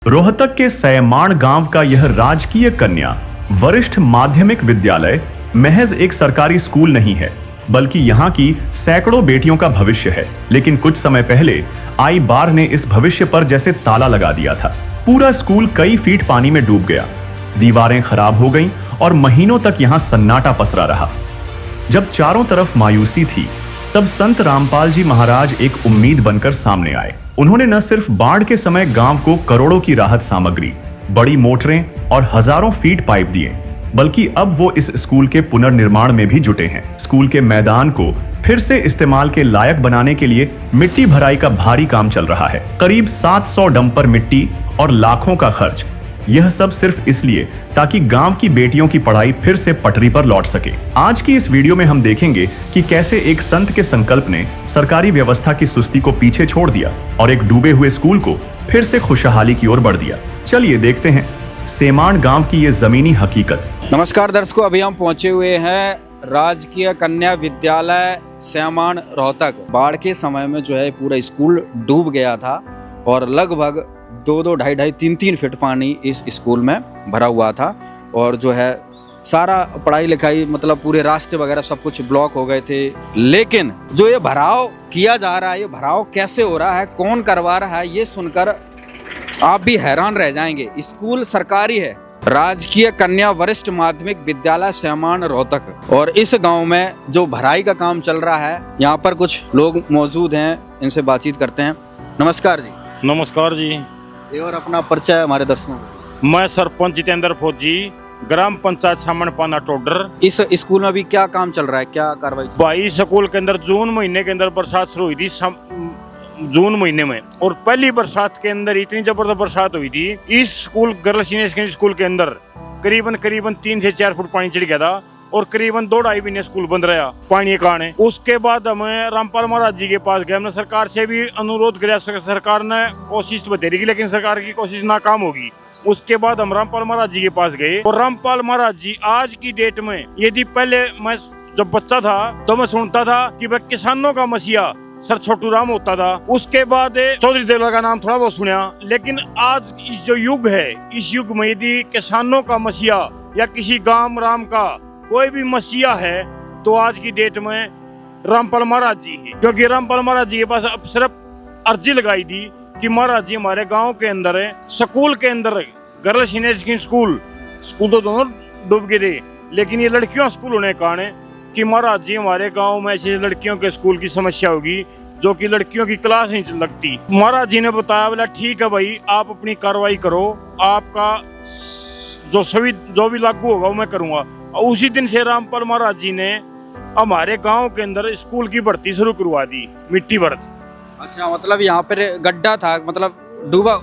रोहतक के सैमाण गांव का यह राजकीय कन्या वरिष्ठ माध्यमिक विद्यालय महज एक सरकारी स्कूल नहीं है, बल्कि यहाँ की सैकड़ों बेटियों का भविष्य है। लेकिन कुछ समय पहले आई बाढ़ ने इस भविष्य पर जैसे ताला लगा दिया था। पूरा स्कूल कई फीट पानी में डूब गया, दीवारें खराब हो गईं और महीनों तक यहाँ सन्नाटा पसरा रहा। जब चारों तरफ मायूसी थी, तब संत रामपाल जी महाराज एक उम्मीद बनकर सामने आए। उन्होंने न सिर्फ बाढ़ के समय गांव को करोड़ों की राहत सामग्री, बड़ी मोटरें और हजारों फीट पाइप दिए, बल्कि अब वो इस स्कूल के पुनर्निर्माण में भी जुटे हैं। स्कूल के मैदान को फिर से इस्तेमाल के लायक बनाने के लिए मिट्टी भराई का भारी काम चल रहा है। करीब 700 डंपर मिट्टी और लाखों का खर्च। यह सब सिर्फ इसलिए ताकि गांव की बेटियों की पढ़ाई फिर से पटरी पर लौट सके। आज की इस वीडियो में हम देखेंगे कि कैसे एक संत के संकल्प ने सरकारी व्यवस्था की सुस्ती को पीछे छोड़ दिया और एक डूबे हुए स्कूल को फिर से खुशहाली की ओर बढ़ दिया। चलिए देखते हैं सैमाण गांव की ये जमीनी हकीकत। नमस्कार दर्शकों, अभी हम पहुंचे हुए हैं राजकीय कन्या विद्यालय सैमाण रोहतक। बाढ़ के समय में जो है पूरा स्कूल डूब गया था और लगभग 2-2, 2.5, 3-3 फीट पानी इस स्कूल में भरा हुआ था। और जो है सारा पढ़ाई लिखाई मतलब पूरे रास्ते वगैरह सब कुछ ब्लॉक हो गए थे। लेकिन जो ये भराव किया जा रहा है, ये भराव कैसे हो रहा है, कौन करवा रहा है, ये सुनकर आप भी हैरान रह जाएंगे। स्कूल सरकारी है, राजकीय कन्या वरिष्ठ माध्यमिक विद्यालय सैमाण रोहतक। और इस गांव में जो भराई का काम चल रहा है, यहाँ पर कुछ लोग मौजूद हैं, इनसे बातचीत करते हैं। नमस्कार जी। नमस्कार जी। और अपना परिचय हमारे दर्शकों को। मैं सरपंच जितेंद्र फौजी, ग्राम पंचायत सामण पाना टोडर। इस स्कूल में अभी क्या काम चल रहा है, क्या कार्रवाई? भाई स्कूल के अंदर जून महीने के अंदर बरसात शुरू हुई थी, जून महीने में, और पहली बरसात के अंदर इतनी जबरदस्त बरसात हुई थी, इस school girls senior secondary school के अंदर करीबन 3 से 4 फुट पानी चढ़ गया था और करीबन 2-2.5 महीने स्कूल बंद रहा पानी के कारण। उसके बाद हमें रामपाल महाराज जी के पास गए, हमने सरकार से भी अनुरोध किया। सरकार ने कोशिश तो बतेरी की, लेकिन सरकार की कोशिश नाकाम होगी। उसके बाद हम रामपाल महाराज जी के पास गए और रामपाल महाराज जी आज की डेट में, यदि पहले मैं जब बच्चा था तो मैं सुनता था कि वह किसानों का मसीहा सर छोटू राम होता था। उसके बाद चौधरी देवला का नाम थोड़ा बहुत सुना, लेकिन आज इस जो युग है, इस युग में यदि किसानों का मसीहा या किसी गांव राम का कोई भी मसीहा है तो आज की डेट में रामपाल महाराज जी है। क्योंकि रामपाल महाराज जी के पास अब सिर्फ अर्जी लगाई थी कि महाराज जी हमारे गांव के अंदर स्कूल के अंदर गर्ल्स सीनियर सेकेंडरी स्कूल तो दोनों डूब गए थे, लेकिन ये लड़कियों स्कूल होने के कारण कि महाराज जी हमारे गांव में ऐसे लड़कियों के स्कूल की समस्या होगी जो कि लड़कियों की क्लास नहीं लगती। महाराज जी ने बताया, बोला ठीक है भाई, आप अपनी कार्रवाई करो, आपका जो भी लागू होगा वो मैं करूंगा। और उसी दिन से रामपाल महाराज जी ने हमारे गांव के अंदर स्कूल की भर्ती शुरू करवा दी, मिट्टी भर्त। अच्छा, मतलब यहाँ पर गड्ढा था, मतलब डूबा?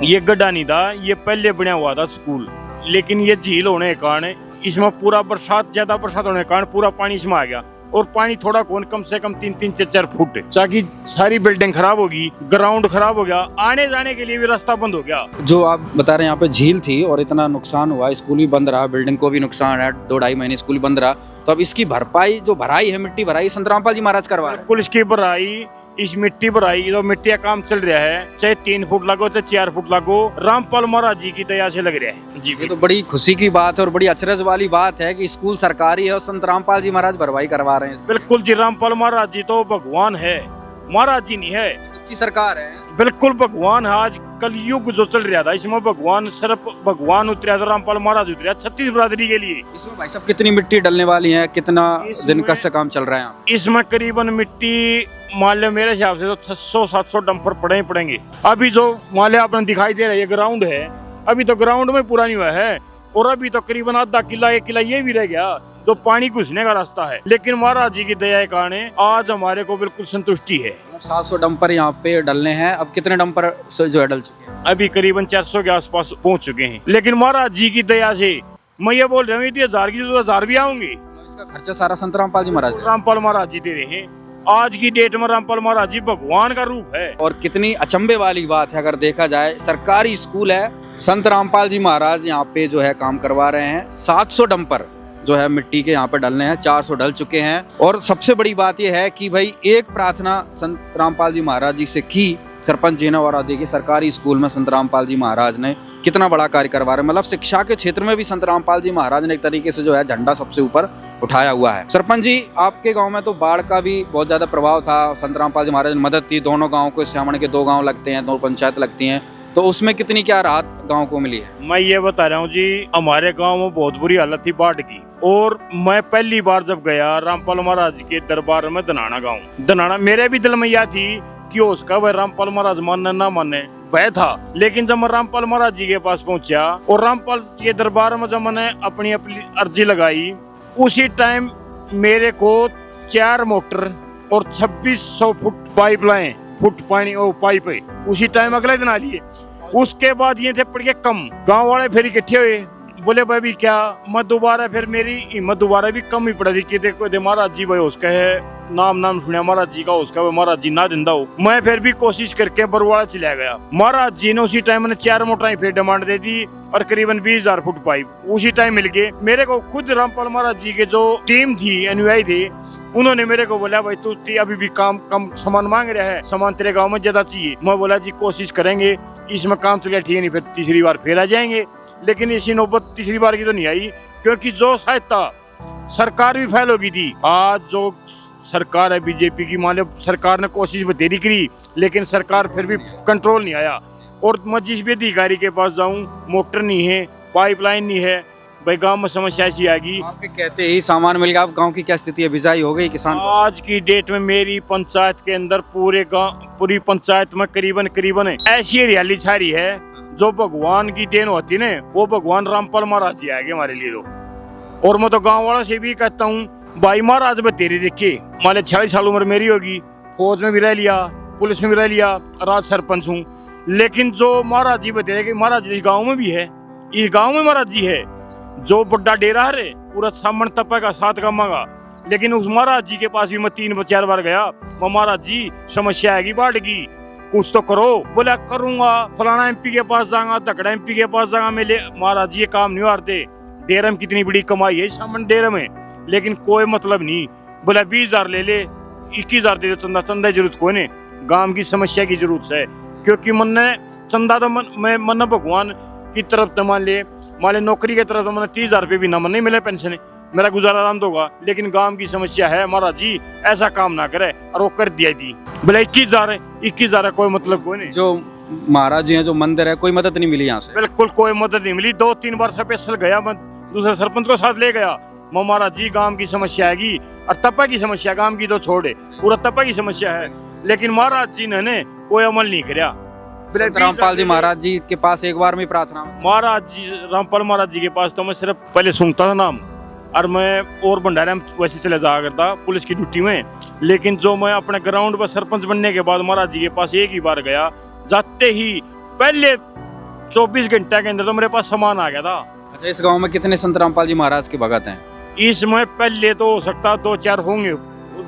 ये गड्ढा नहीं था, ये पहले बना हुआ था स्कूल, लेकिन ये झील होने के कारण इसमें पूरा ज्यादा बरसात होने के कारण पूरा पानी इसमें आ गया। और पानी थोड़ा कम से कम 3-3, 4-4 फुट, ताकि सारी बिल्डिंग खराब होगी, ग्राउंड खराब हो गया, आने जाने के लिए भी रास्ता बंद हो गया। जो आप बता रहे हैं यहाँ पे झील थी और इतना नुकसान हुआ, स्कूल भी बंद रहा, बिल्डिंग को भी नुकसान है, 2-2.5 महीने स्कूल बंद रहा, तो अब इसकी भरपाई जो भराई है, मिट्टी भराई, संत रामपाल जी महाराज करवा रहे हैं। बिल्कुल, इसकी भराई, इस मिट्टी भराई, जो मिट्टी का काम चल रहा है, चाहे 3 फुट लगो चाहे 4 फुट लगो, रामपाल महाराज जी की दया से लग रहा है जी। ये तो बड़ी खुशी की बात है और बड़ी अचरज वाली बात है कि स्कूल सरकारी है और संत रामपाल जी महाराज भरवाई करवा रहे हैं। बिल्कुल जी, रामपाल महाराज जी तो भगवान है, महाराज जी नहीं है, सच्ची सरकार है। बिल्कुल भगवान है। आज कलयुग जो चल रहा था, इसमें भगवान, सिर्फ भगवान उतरा था, रामपाल महाराज उतरा 36 बिरादरी के लिए। इसमें भाई साहब कितनी मिट्टी डलने वाली है, कितना दिन का से काम चल रहा है? इसमें करीबन मिट्टी मान लो मेरे हिसाब से तो 600-700 डंपर पड़े ही पड़ेंगे। अभी जो मान लो आपने दिखाई दे रहा है, ये ग्राउंड है, अभी तो ग्राउंड में पूरा नहीं हुआ है, और अभी तो करीबन आधा किला 1 किला ये भी रह गया तो पानी घुसने का रास्ता है। लेकिन महाराज जी की दया के कारण आज हमारे को बिल्कुल संतुष्टि है। 700 डंपर यहाँ पे डलने हैं। अब कितने डंपर जो है डल चुके हैं? अभी करीबन 400 के आसपास पहुँच चुके हैं। लेकिन महाराज जी की दया से मैं ये बोल रहा हूँ, यदि 1000 की तो 1000 भी आऊंगी। इसका खर्चा सारा संत रामपाल जी महाराज दे रहे हैं। आज की डेट में रामपाल महाराज जी भगवान का रूप है। और कितनी अचंभे वाली बात है, अगर देखा जाए सरकारी स्कूल है, संत रामपाल जी महाराज यहाँ पे जो है काम करवा रहे हैं। 700 डंपर जो है मिट्टी के यहाँ पे डलने हैं, 400 डल चुके हैं। और सबसे बड़ी बात यह है कि भाई एक प्रार्थना संत रामपाल जी महाराज जी से की सरपंच जी ने, और देखिए सरकारी स्कूल में संत रामपाल जी महाराज ने कितना बड़ा कार्य करवा रहे हैं। मतलब शिक्षा के क्षेत्र में भी संत रामपाल जी महाराज ने एक तरीके से जो है झंडा सबसे ऊपर उठाया हुआ है। सरपंच जी, आपके गांव में तो बाढ़ का भी बहुत ज्यादा प्रभाव था, संत रामपाल जी महाराज ने मदद की, दोनों गाँव को, श्यामण के 2 गाँव लगते हैं, 2 पंचायत लगती हैं, तो उसमें कितनी क्या राहत गाँव को मिली है? मैं ये बता रहा हूँ जी, हमारे गांव में बहुत बुरी हालत थी बाढ़ की। और मैं पहली बार जब गया रामपाल महाराज के दरबार में दनाना गाँव, दनाना मेरे भी दिल में यह थी कि उसका वह रामपाल महाराज माने ना माने वह था। लेकिन जब मैं रामपाल महाराज जी के पास पहुंचा और रामपाल के दरबार में जब मैंने अपनी अर्जी लगाई, उसी टाइम मेरे को 4 मोटर और 2600 फुट पाइपलाइन, फुट पानी और पाइप उसी टाइम अगले दिन आ लिए। उसके बाद ये थे पड़ के कम, गांव वाले फिर इकट्ठे हुए, बोले भाई भी क्या, मैं दोबारा फिर मेरी हिम्मत दोबारा भी कम ही पड़ा थी कि देखो दे महाराज जी भाई उसका है नाम सुना महाराज जी का, उसका महाराज जी ना दिंदा हो। मैं फिर भी कोशिश करके बरवाड़ा चला गया। महाराज जी ने उसी टाइम ने 4 मोटरें फिर डिमांड दे दी और करीबन 20,000 फुट पाइप उसी टाइम मिल गए। मेरे को खुद रामपाल महाराज जी के जो टीम थी, अनुयायी थे, उन्होंने मेरे को बोला भाई तू अभी भी काम कम सामान मांग रहा है, सामान तेरे गाँव में ज्यादा चाहिए। मैं बोला जी कोशिश करेंगे, इसमें काम चले ठीक नहीं, फिर तीसरी बार फिर आ जाएंगे। लेकिन इसी नौबत तीसरी बार की तो नहीं आई, क्योंकि जो सहायता सरकार भी फेल हो गई थी। आज जो सरकार है बीजेपी की, मान लो सरकार ने कोशिश बतेरी करी, लेकिन सरकार फिर भी कंट्रोल नहीं आया। और मैं जिस भी अधिकारी के पास जाऊं, मोटर नहीं है, पाइपलाइन नहीं है, भाई गांव में समस्या ऐसी आ गई। आपके कहते ही सामान मिल गया। आप गांव की क्या स्थिति है, बिजाई हो गई किसान? आज की डेट में मेरी पंचायत के अंदर पूरे गांव, पूरी पंचायत में करीबन ऐसी हरियाली छा रही है जो भगवान की देन होती ना, वो भगवान रामपाल महाराज जी आएंगे हमारे लिए। और मैं तो गाँव वालों से भी कहता हूँ, भाई महाराज बतेरे देखिए, मान 46 साल उम्र मेरी होगी, फौज में भी रह लिया, पुलिस में भी रह लिया, राज सरपंच हूँ, लेकिन जो महाराज जी बतेरे कि महाराज जी गाँव में भी है, इस गाँव में महाराज जी है, जो बड़ा डेरा है पूरा सामन तपे का 7 का मांगा। लेकिन उस महाराज जी के पास भी मैं 3-4 बार गया, महाराज जी समस्या आएगी बाढ़ की, कुछ तो करो। बोला करूंगा, फलाना एमपी के पास जाऊंगा, धकड़ा एमपी के पास जाऊंगा, मेरे महाराज जी ये काम नहीं हारते, डेरा में कितनी बड़ी कमाई है सामन डेरा में, लेकिन कोई मतलब नहीं। बोला 20,000 ले ले, 21,000 दे दे चंदा, चंदा की जरूरत कोई नहीं, गांव की समस्या की जरूरत है। क्योंकि मन चंदा तो मन भगवान की तरफ तो मान ले नौकरी की तरफ तो मैंने 30,000 रुपये भी ना मन नहीं मिले पेंशन, मेरा गुजारा आराम होगा। लेकिन गांव की समस्या है, महाराज जी ऐसा काम ना करे, और वो कर दिया थी। बोले 21,000 कोई मतलब कोई नहीं। जो महाराज जी हैं, जो मंदिर है, कोई मदद नहीं मिली यहाँ से? बिल्कुल कोई मदद नहीं मिली। 2-3 बार स्पेशल गया, मैं दूसरे सरपंच को साथ ले गया, महाराज जी गांव की समस्या आएगी, और तपा की समस्या गांव की तो छोड़े, पूरा तपा की समस्या है। लेकिन महाराज जी ने कोई अमल नहीं किया। रामपाल जी महाराज जी के पास एक बार में प्रार्थना, महाराज जी रामपाल महाराज जी के पास तो मैं सिर्फ पहले सुनता था नाम, और मैं और भंडारे में वैसे चले जाया करता पुलिस की ड्यूटी में। लेकिन जो मैं अपने ग्राउंड पर सरपंच बनने के बाद महाराज जी के पास एक ही बार गया, जाते ही पहले 24 घंटे के अंदर तो मेरे पास सामान आ गया था। अच्छा, इस गांव में कितने संत रामपाल जी महाराज के भगत हैं? इसमें पहले तो हो सकता 2-4 होंगे,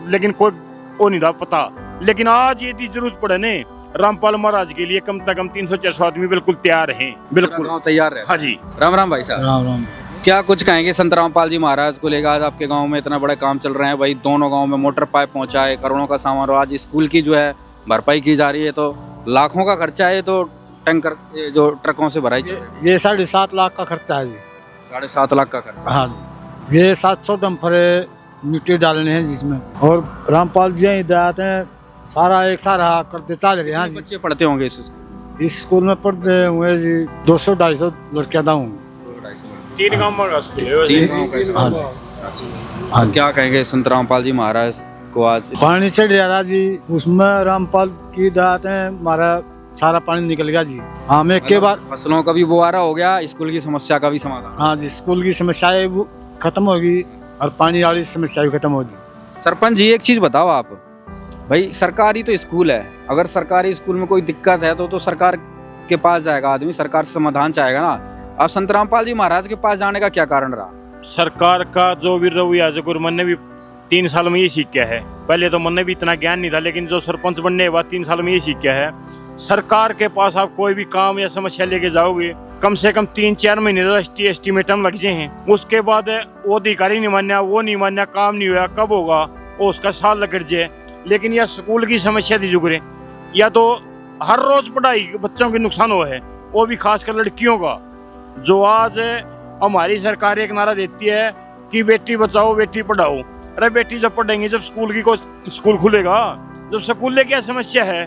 लेकिन कोई वो नहीं था पता। लेकिन आज यदि जरूरत पड़े ने रामपाल महाराज के लिए, कम से कम 300-400 आदमी बिल्कुल तैयार हैं। बिल्कुल तैयार है। हाँ जी। राम राम भाई साहब। राम राम। क्या कुछ कहेंगे संत रामपाल जी महाराज को लेकर? आज आपके गांव में इतना बड़ा काम चल रहे हैं, भाई दोनों गांव में मोटर पाइप पहुंचाए, करोड़ों का सामान, और आज स्कूल की जो है भरपाई की जा रही है, तो लाखों का खर्चा है, तो टैंकर जो ट्रकों से भराई ये 7.5 लाख का खर्चा है जी। 7.5 लाख का खर्चा? हाँ जी। ये 700 डंपर मिट्टी डालने हैं जिसमें, और रामपाल जी हिदायत है, सारा एक सारा करते चल रहे हैं। बच्चे पढ़ते होंगे इस स्कूल में पढ़ते हुए जी 200-250 लड़कियां था होंगे। 3 गांव का स्कूल है। हाँ, क्या कहेंगे संत रामपाल जी महाराज को? आज पानी चढ़ रहा जी, उसमें रामपाल की हिदायत है, हमारा सारा पानी निकल गया जी। हाँ, मैं के बाद फसलों का भी बुआरा हो गया, स्कूल की समस्या का भी समाधान। हाँ जी, स्कूल की समस्याएं खत्म होगी और पानी वाली समस्या भी खत्म होगी। सरपंच जी, एक चीज बताओ आप, भाई सरकारी तो स्कूल है, अगर सरकारी स्कूल में कोई दिक्कत है तो सरकार के पास जाएगा आदमी, सरकार से समाधान चाहेगा ना। अब संत रामपाल जी महाराज के पास जाने का क्या कारण रहा? सरकार का जो भी रवैया जो मन ने भी 3 साल में ये सीख गया है। पहले तो मन में भी इतना ज्ञान नहीं था, लेकिन जो सरपंच बनने के बाद 3 साल में ये सीख गया है। सरकार के पास आप कोई भी काम या समस्या लेके जाओगे, कम से कम 3-4 महीने तो एस्टिमेटम लग जाए हैं। उसके बाद वो अधिकारी नहीं मान्या, वो नहीं मान्या, काम नहीं हुआ, कब होगा वो उसका साल लग जाए। लेकिन यह स्कूल की समस्या थी जुगरे, या तो हर रोज पढ़ाई बच्चों के नुकसान हुआ है, वो भी खासकर लड़कियों का। जो आज हमारी सरकार एक नारा देती है कि बेटी बचाओ बेटी पढ़ाओ। अरे बेटी जब पढ़ेंगी, जब स्कूल खुलेगा, जब स्कूल क्या समस्या है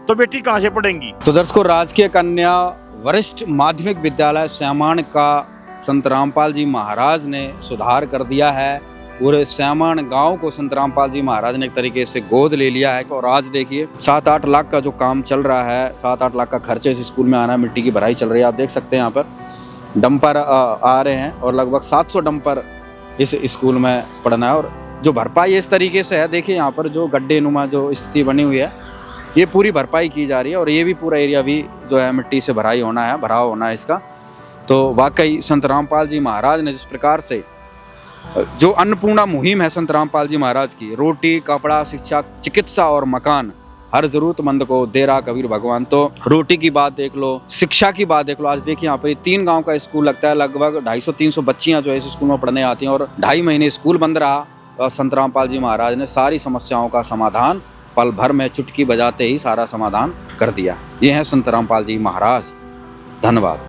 तो बेटी कहाँ से पढ़ेंगी। तो दर्शकों, राजकीय कन्या वरिष्ठ माध्यमिक विद्यालय स्यामाण का संत रामपाल जी महाराज ने सुधार कर दिया है। पूरे स्यामाण गांव को संत रामपाल जी महाराज ने एक तरीके से गोद ले लिया है। और आज देखिए 7-8 लाख का जो काम चल रहा है, 7-8 लाख का खर्चे इस स्कूल में आना है। मिट्टी की भराई चल रही है, आप देख सकते हैं यहाँ पर डंपर आ रहे हैं और लगभग 700 डंपर इस स्कूल में पड़ना है। और जो भरपाई इस तरीके से है, देखिए यहाँ पर जो गड्ढे नुमा जो स्थिति बनी हुई है, ये पूरी भरपाई की जा रही है। और ये भी पूरा एरिया भी जो है मिट्टी से भराव होना है इसका। तो वाकई संत रामपाल जी महाराज ने जिस प्रकार से जो अन्नपूर्णा मुहिम है संत रामपाल जी महाराज की, रोटी कपड़ा शिक्षा चिकित्सा और मकान हर जरूरतमंद को दे रहा कबीर भगवान। तो रोटी की बात देख लो, शिक्षा की बात देख लो। आज देखिए यहाँ पे 3 गांव का स्कूल लगता है, लगभग 250-300 बच्चियां जो है इस स्कूल में पढ़ने आती हैं। और 2.5 महीने स्कूल बंद रहा और संत रामपाल जी महाराज ने सारी समस्याओं का समाधान पल भर में चुटकी बजाते ही सारा समाधान कर दिया। ये है संत रामपाल जी महाराज। धन्यवाद।